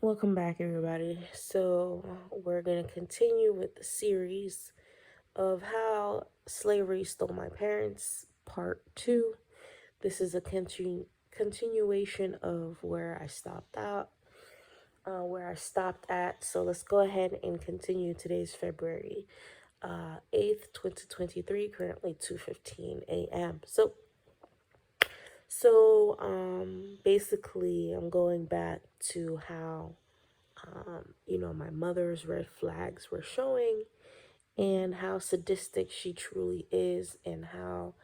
Welcome back, everybody. So, we're going to continue with the series of how slavery stole my parents, part two. This is a continuation of where I stopped at. So, let's go ahead and continue. Today's February 8th, 2023, currently 2:15 a.m. Basically, I'm going back to how my mother's red flags were showing and how sadistic she truly is and how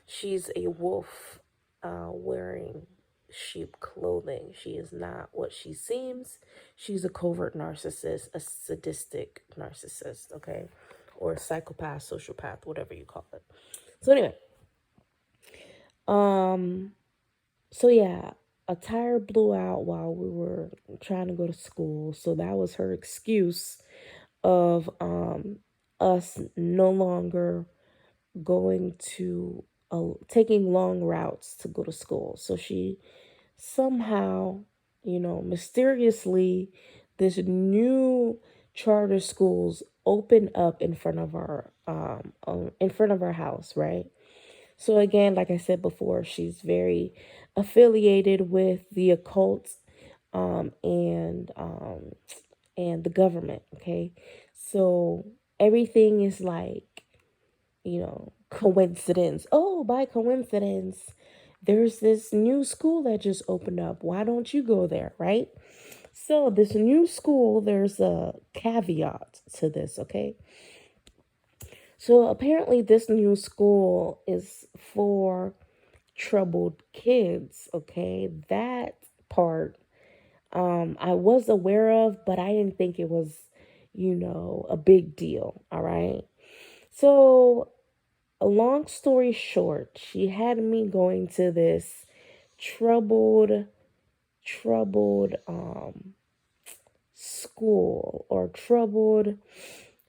she's a wolf wearing sheep clothing. She is not what she seems. She's a covert narcissist, a sadistic narcissist, okay? Or a psychopath, sociopath, whatever you call it. So anyway, um, so yeah, a tire blew out while we were trying to go to school. So that was her excuse of us no longer going to taking long routes to go to school. So she somehow, mysteriously, this new charter schools opened up in front of our house, right? So again, like I said before, she's very affiliated with the occult um, and um, and the government. Okay, so everything is like coincidence. Oh, by coincidence, there's this new school that just opened up. Why don't you go there, right? So this new school, there's a caveat to this. Okay, so apparently this new school is for troubled kids. Okay, that part I was aware of, but I didn't think it was, a big deal. All right. So, a long story short, she had me going to this troubled, troubled school or troubled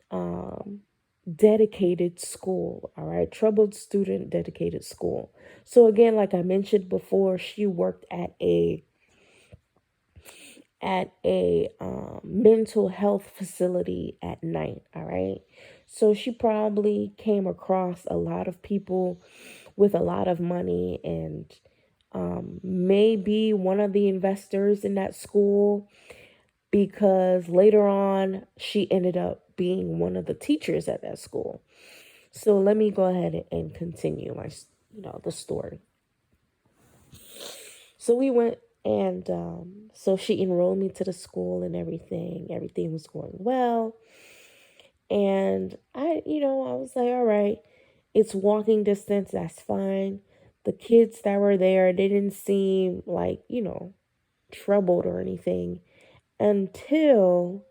um dedicated school. All right, troubled student dedicated school. So again, like I mentioned before, she worked at a mental health facility at night. All right. So she probably came across a lot of people with a lot of money and maybe one of the investors in that school, because later on she ended up being one of the teachers at that school. So let me go ahead and continue the story. So we went and so she enrolled me to the school and everything. Everything was going well. And I was like, all right, it's walking distance. That's fine. The kids that were there, they didn't seem like, troubled or anything until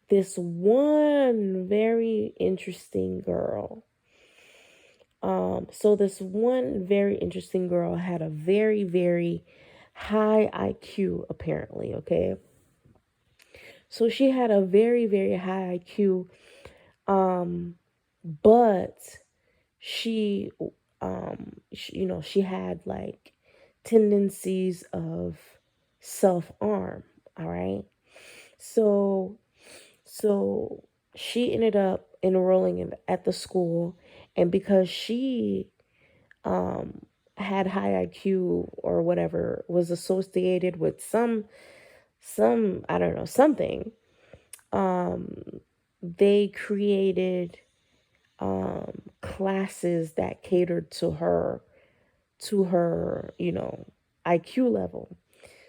this one very interesting girl. So this one very interesting girl had a very, very high IQ, apparently, okay? So she had a very, very high IQ, but she, she had like tendencies of self-harm, all right? So, so she ended up enrolling at the school, and because she had high IQ or whatever, was associated with some I don't know, something, um they created classes that catered to her IQ level.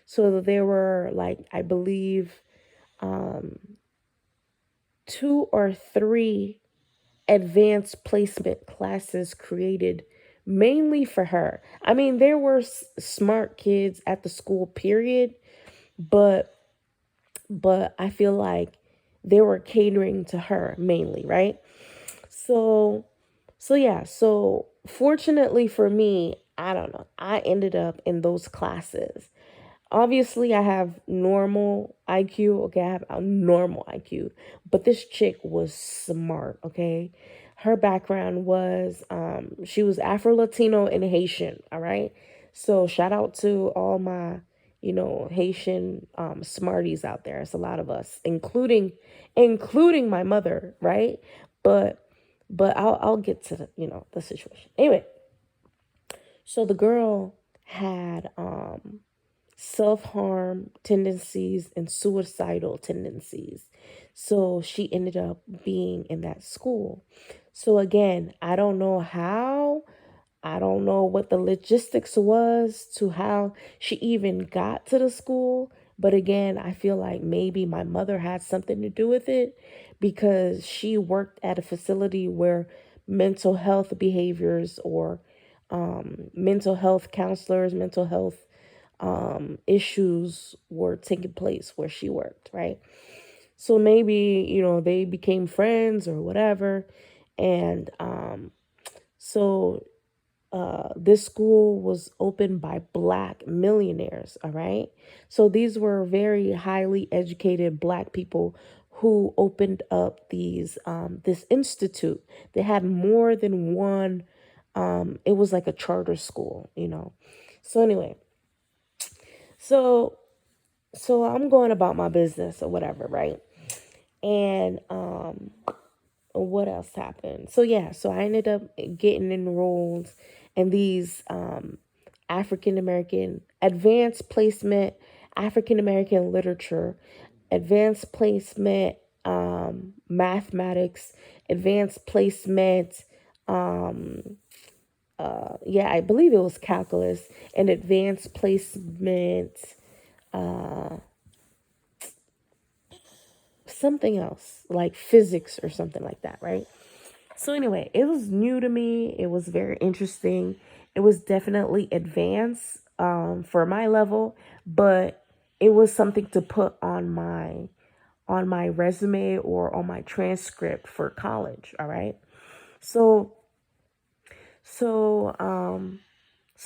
So there were, like, I believe, um 2 or 3 advanced placement classes created mainly for her. I mean, there were smart kids at the school, period, but I feel like they were catering to her mainly, right? So yeah, so fortunately for me, I don't know, I ended up in those classes. Obviously, I have normal IQ. Okay, I have a normal IQ, but this chick was smart. Okay, her background was she was Afro Latino and Haitian. All right, so shout out to all my Haitian smarties out there. It's a lot of us, including my mother, right? But I'll get to the situation. Anyway, so the girl had self-harm tendencies and suicidal tendencies. So she ended up being in that school. So again, I don't know what the logistics was to how she even got to the school. But again, I feel like maybe my mother had something to do with it because she worked at a facility where mental health behaviors or mental health counselors, mental health issues were taking place where she worked, right? So maybe, they became friends or whatever. And so this school was opened by Black millionaires, all right? So these were very highly educated Black people who opened up this institute. They had more than one. It was like a charter school. So anyway, so I'm going about my business or whatever, right? And what else happened? So yeah, so I ended up getting enrolled in these African American advanced placement, African American literature, advanced placement, mathematics, advanced placement, yeah, I believe it was calculus, and advanced placement, something else like physics or something like that, right? So anyway, it was new to me. It was very interesting. It was definitely advanced for my level, but it was something to put on my resume or on my transcript for college. All right. So so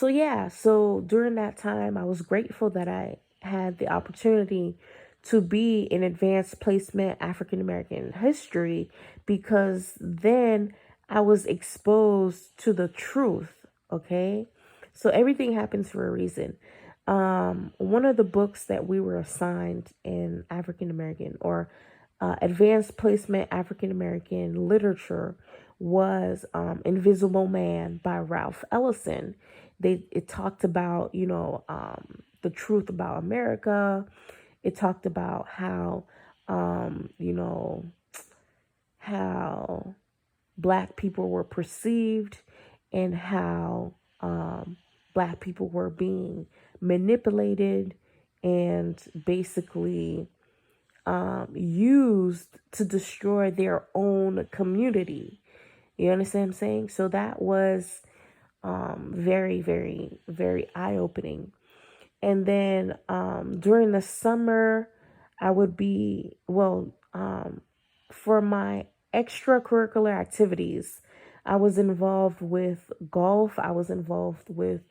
yeah. So during that time, I was grateful that I had the opportunity to be in advanced placement African American history because then I was exposed to the truth. Okay. So everything happens for a reason. One of the books that we were assigned in African American or advanced placement African American literature was Invisible Man by Ralph Ellison. It talked about the truth about America. It talked about how how Black people were perceived and how Black people were being manipulated and basically used to destroy their own community. You understand what I'm saying? So that was very, very, very eye opening. And then during the summer, I would be, for my extracurricular activities, I was involved with golf. I was involved with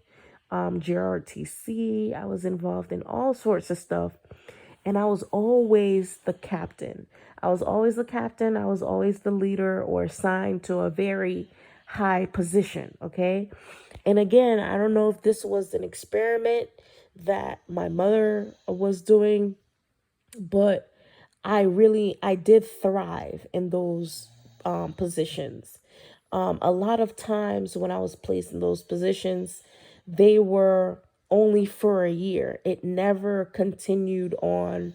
JRTC. I was involved in all sorts of stuff. And I was always the captain. I was always the captain. I was always the leader or assigned to a very high position. Okay. And again, I don't know if this was an experiment that my mother was doing, but I did thrive in those positions. A lot of times when I was placed in those positions, they were only for a year. It never continued on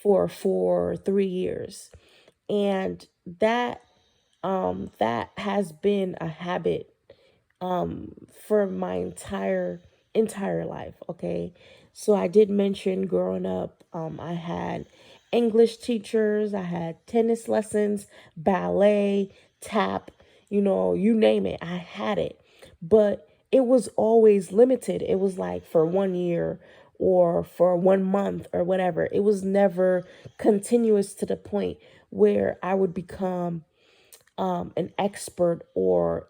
for 3 years. And that has been a habit for my entire life. Okay. So I did mention growing up, I had English teachers, I had tennis lessons, ballet, tap, you name it, I had it. But it was always limited. It was like for 1 year or for 1 month or whatever. It was never continuous to the point where I would become an expert or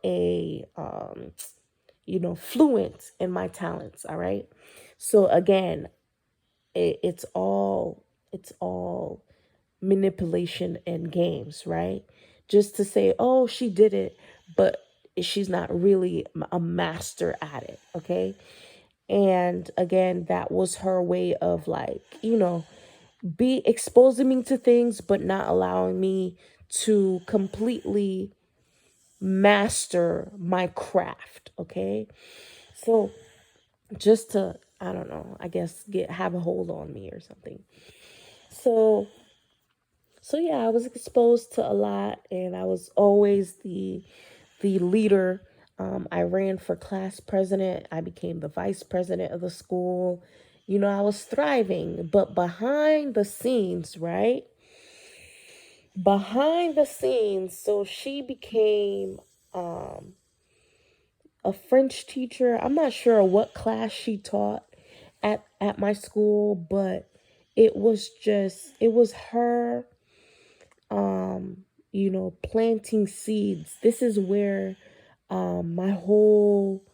fluent in my talents. All right. So again, it's all manipulation and games, right? Just to say, oh, she did it, but she's not really a master at it. Okay. And again, that was her way of like, be exposing me to things, but not allowing me to completely master my craft. Okay. So just to, I don't know, I guess have a hold on me or something. So yeah, I was exposed to a lot, and I was always the leader. I ran for class president. I became the vice president of the school. I was thriving, but behind the scenes, right? Behind the scenes, so she became um, a French teacher. I'm not sure what class she taught at my school, but it was her planting seeds. This is where my whole